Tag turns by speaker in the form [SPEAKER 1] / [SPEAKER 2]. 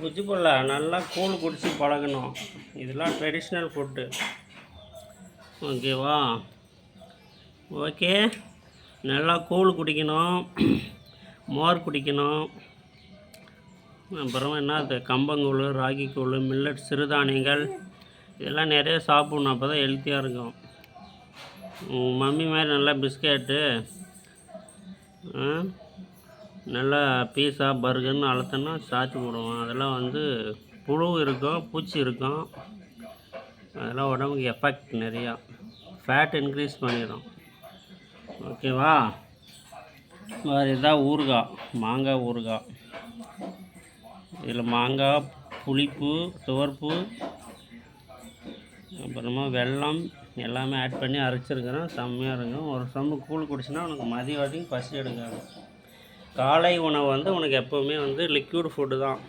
[SPEAKER 1] குச்சி புள்ள நல்லா கூழ் குடித்து பழகணும். இதெல்லாம் ட்ரெடிஷ்னல் ஃபுட்டு. ஓகேவா? ஓகே. நல்லா கூழ் குடிக்கணும், மோர் குடிக்கணும். அப்புறமா என்னது கம்பங்கூழ், ராகிக்கூழ், மில்லட், சிறுதானியங்கள் இதெல்லாம் நிறைய சாப்பிட்ணும். அப்போ தான் ஹெல்த்தியாக இருக்கும். மம்மி மாதிரி நல்லா பிஸ்கெட்டு, நல்லா பீஸா பர்கர்னு அழுத்தோன்னா சாத்தி போடுவோம். அதெல்லாம் வந்து புழு இருக்கும், பூச்சி இருக்கும். அதெல்லாம் உடம்புக்கு எஃபெக்ட் நிறையா, ஃபேட் இன்க்ரீஸ் பண்ணிடும். ஓகேவா? வேறு இதான் ஊறுகாய், மாங்காய் ஊறுகாய். இதில் மாங்காய், புளிப்பு, துவர்ப்பு, அப்புறமா வெல்லம் எல்லாமே ஆட் பண்ணி அரைச்சிருக்கிறேன். செம்மையாக இருக்கும். ஒரு சம்பு கூழ் குடிச்சுன்னா உனக்கு மதிய வரைக்கும் பசி எடுக்காது. காலை உணவு வந்து உனக்கு எப்போவுமே வந்து லிக்விட் ஃபுட்டு தான்.